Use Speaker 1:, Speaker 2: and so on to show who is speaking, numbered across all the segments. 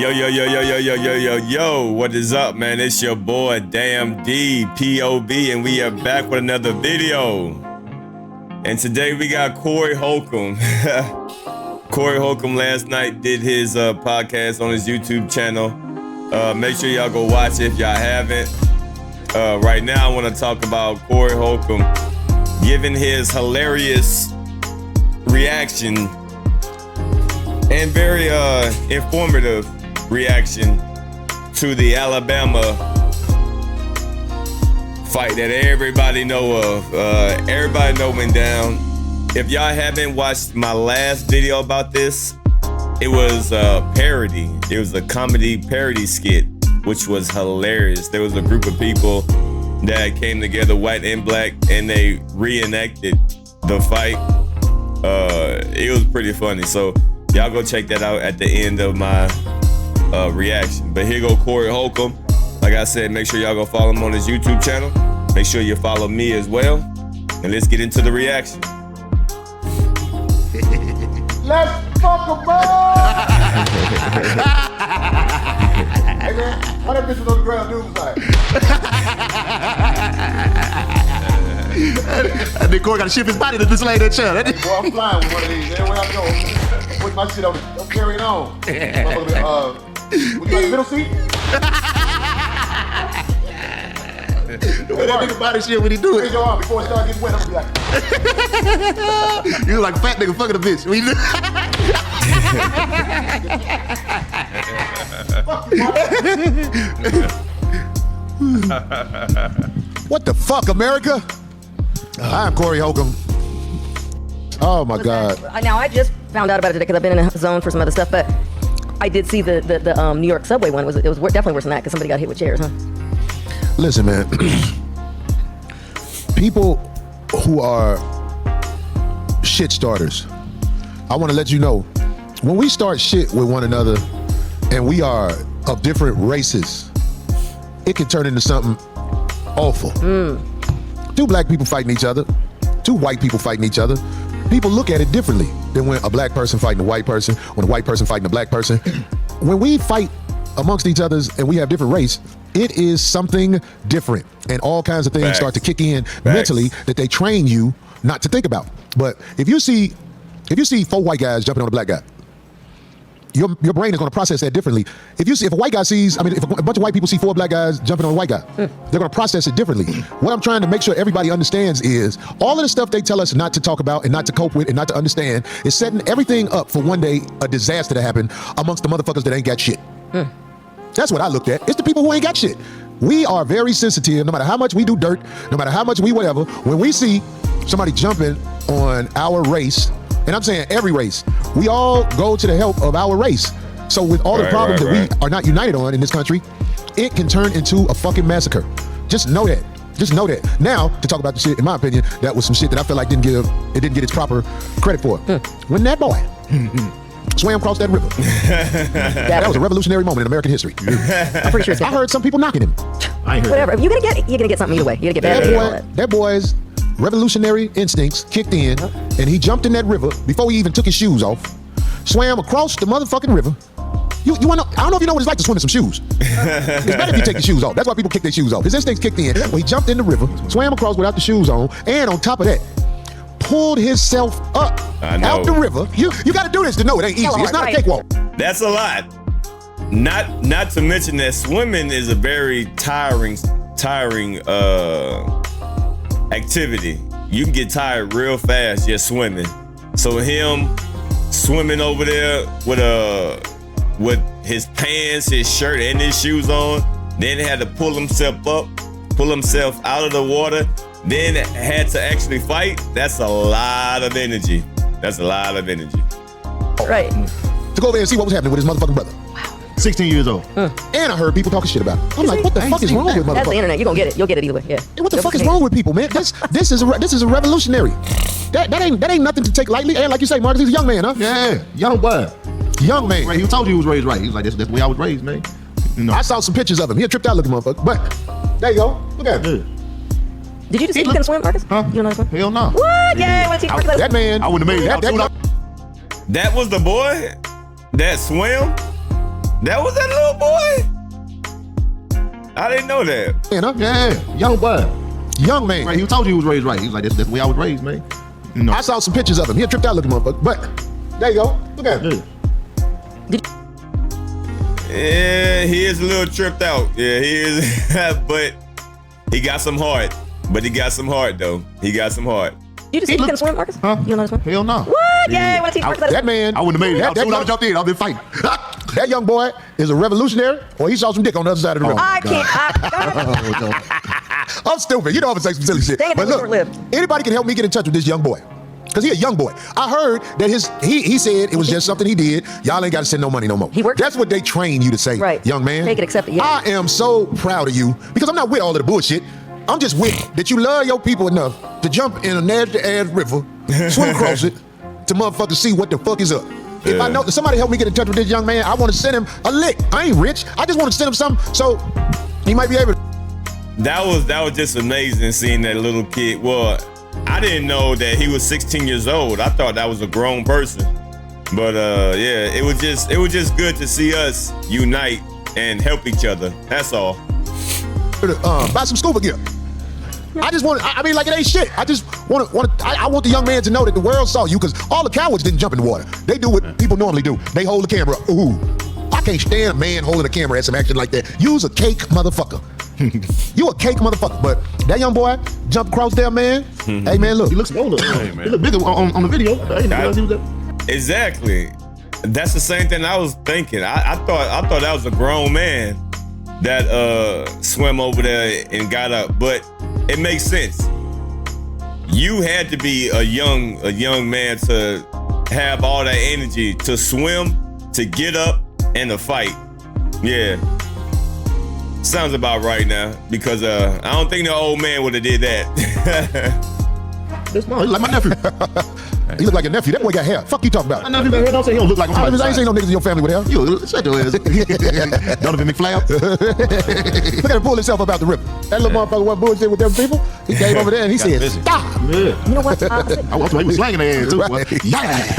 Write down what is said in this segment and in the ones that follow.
Speaker 1: Yo, what is up, man? It's your boy, Damn D, POB, and we are back with another video. And today we got Corey Holcomb. Corey Holcomb last night did his podcast on his YouTube channel. Make sure y'all go watch it if y'all haven't. Right now, I want to talk about Corey Holcomb giving his hilarious reaction and very informative reaction to the Alabama fight that everybody know of. Everybody know went down. If y'all haven't watched my last video about this, it was a parody. It was a comedy parody skit, which was hilarious. There was a group of people that came together, white and black, and they reenacted the fight. It was pretty funny. So y'all go check that out at the end of my reaction. But here go Corey Holcomb. Like I said, make sure y'all go follow him on his YouTube channel. Make sure you follow me as well. And let's get into the reaction.
Speaker 2: Let's fuck a ball! Hey man, how that bitch was on the ground doing like?
Speaker 3: And then Corey got to shift his body to this lady that chair.
Speaker 2: Boy, I'm flying with one of these. Everywhere I go, put my shit on it. I'm carrying on. Would you like the middle seat?
Speaker 3: The way that nigga body shit when he do
Speaker 2: Raise
Speaker 3: it.
Speaker 2: your arm before it starts getting wet. I'm gonna be like,
Speaker 3: You like a fat nigga fucking a bitch. When you do-
Speaker 2: fuck you, mama.
Speaker 4: What the fuck, America? I'm Corey Holcomb. Oh my God.
Speaker 5: Now I just found out about it today because I've been in a zone for some other stuff, but I did see the New York subway one. It was definitely worse than that because somebody got hit with chairs, huh?
Speaker 4: Listen, man. People who are shit starters, I want to let you know, when we start shit with one another and we are of different races, it can turn into something awful. Two black people fighting each other, two white people fighting each other. People look at it differently than when a black person fighting a white person, when a white person fighting a black person. When we fight amongst each others and we have different race, it is something different. And all kinds of things start to kick in mentally that they train you not to think about. But if you see four white guys jumping on a black guy, your brain is going to process that differently. If a white guy sees, if a bunch of white people see four black guys jumping on a white guy, they're going to process it differently. What I'm trying to make sure everybody understands is all of the stuff they tell us not to talk about and not to cope with and not to understand is setting everything up for one day a disaster to happen amongst the motherfuckers that ain't got shit. That's what I looked at. It's the people who ain't got shit. We are very sensitive, no matter how much we do dirt, no matter how much we whatever, when we see somebody jumping on our race, and I'm saying every race, we all go to the help of our race. So with all the problems that we are not united on in this country, it can turn into a fucking massacre. Just know that. Just know that. Now, to talk about the shit, in my opinion, that was some shit that I feel like didn't get its proper credit for. When that boy swam across that river, that was a revolutionary moment in American history.
Speaker 5: I'm pretty sure it's
Speaker 4: I heard some people knocking him.
Speaker 3: I ain't heard
Speaker 5: whatever. You're gonna get something either way. You're gonna get bad.
Speaker 4: That boy's revolutionary instincts kicked in, and he jumped in that river before he even took his shoes off, swam across the motherfucking river. You wanna? I don't know if you know what it's like to swim in some shoes. It's better if you take your shoes off. That's why people kick their shoes off. His instincts kicked in when he jumped in the river, swam across without the shoes on, and on top of that, pulled himself up out the river. You got to do this to know it ain't easy. It's not a cakewalk.
Speaker 1: That's a lot. Not to mention that swimming is a very tiring activity. You can get tired real fast just swimming. So him swimming over there with his pants, his shirt, and his shoes on, then had to pull himself out of the water, then had to actually fight. That's a lot of energy.
Speaker 5: Right.
Speaker 4: To go over there and see what was happening with his motherfucking brother.
Speaker 3: 16 years old.
Speaker 4: And I heard people talking shit about it. I'm like, what the fuck is wrong with motherfuckers?
Speaker 5: That's the internet. You're gonna get it. You'll get it either way. Yeah.
Speaker 4: What the fuck is wrong with people, man? This is a revolutionary. That ain't nothing to take lightly. And like you say, Marcus, he's a young man, huh?
Speaker 3: Yeah, young boy.
Speaker 4: Young man.
Speaker 3: Right, he told you he was raised right. He was like, that's the way I was raised, man. You know.
Speaker 4: I saw some pictures of him. He tripped out looking motherfucker. But there you go. Look at him.
Speaker 5: Did you just say you can swim, Marcus?
Speaker 3: Huh?
Speaker 5: You know how to swim?
Speaker 3: Hell no.
Speaker 5: What? Yeah, let's teach Marcus.
Speaker 4: That man.
Speaker 3: I wouldn't have made that.
Speaker 1: That was the boy that swam? That was that little boy? I didn't know that.
Speaker 3: Yeah, young boy.
Speaker 4: Young man.
Speaker 3: Right, he told you he was raised right. He was like, that's the way I was raised, man. You know.
Speaker 4: I saw some pictures of him. He a tripped out looking motherfucker. But there you go. Look at him.
Speaker 1: Yeah, he is a little tripped out. Yeah, he is. But he got some heart. But he got some heart, though. He got some heart.
Speaker 5: You just think you can swim, Marcus?
Speaker 3: Huh?
Speaker 5: You don't know how to swim?
Speaker 3: Hell no.
Speaker 5: What? Yeah, I want to teach Marcus how to
Speaker 4: That man.
Speaker 3: I wouldn't have made it.
Speaker 4: That
Speaker 3: Soon as I
Speaker 4: young-
Speaker 3: jumped in, I've been fighting.
Speaker 4: That young boy is a revolutionary, or he saw some dick on the other side of the river.
Speaker 5: I can't.
Speaker 4: I'm stupid. You know I'm gonna say some silly shit.
Speaker 5: Dang it,
Speaker 4: But
Speaker 5: that was
Speaker 4: look,
Speaker 5: short-lived.
Speaker 4: anybody can help me get in touch with this young boy. Cause he a young boy. I heard that he said it was just something he did. Y'all ain't gotta send no money no more.
Speaker 5: He worked.
Speaker 4: That's what they train you to say,
Speaker 5: Right.
Speaker 4: young man.
Speaker 5: Take it, accept it, yeah.
Speaker 4: I am so proud of you because I'm not with all of the bullshit. I'm just with that you love your people enough to jump in a nasty ass river, swim across it, to motherfucker see what the fuck is up. If I know somebody help me get in touch with this young man, I want to send him a lick. I ain't rich. I just want to send him something so he might be able to.
Speaker 1: That was just amazing seeing that little kid. Well, I didn't know that he was 16 years old. I thought that was a grown person. But yeah, it was just good to see us unite and help each other. That's all.
Speaker 4: Buy some scuba gear. I just want. I mean, like it ain't shit. I just want. I want the young man to know that the world saw you, because all the cowards didn't jump in the water. They do what people normally do. They hold the camera. Ooh, I can't stand a man holding a camera at some action like that. You's a cake motherfucker. You a cake motherfucker. But that young boy jumped across there, man. Hey man, look.
Speaker 3: He looks older. He look bigger on the video. I didn't realize he was that.
Speaker 1: Exactly. That's the same thing I was thinking. I thought that was a grown man that swam over there and got up, but it makes sense. You had to be a young man to have all that energy to swim, to get up, and to fight. Yeah. Sounds about right now, because I don't think the old man would have did that.
Speaker 3: That's small. He's like my nephew.
Speaker 4: He look like a nephew. That boy got hair. Fuck you talking about?
Speaker 3: My nephew got hair. Don't say he don't look like him.
Speaker 4: I ain't seen no niggas in your family with hair.
Speaker 3: You shut your ass. Donovan McFlap.
Speaker 4: Look at him pull himself up out the river. That little motherfucker wasn't bullshit with them people. He came over there and he said,
Speaker 3: busy.
Speaker 4: stop.
Speaker 3: Yeah.
Speaker 5: You know what?
Speaker 3: I was he was slanging their ass too. Boy. Yeah.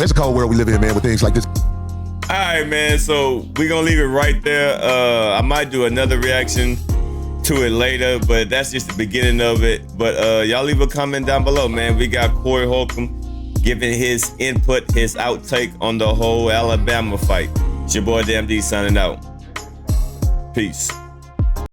Speaker 4: It's a cold world we live in, man, with things like this.
Speaker 1: All right, man. So we're gonna leave it right there. I might do another reaction to it later, but that's just the beginning of it. But y'all leave a comment down below, man. We got Corey Holcomb giving his input, his outtake on the whole Alabama fight. It's your boy Damn D signing out. Peace.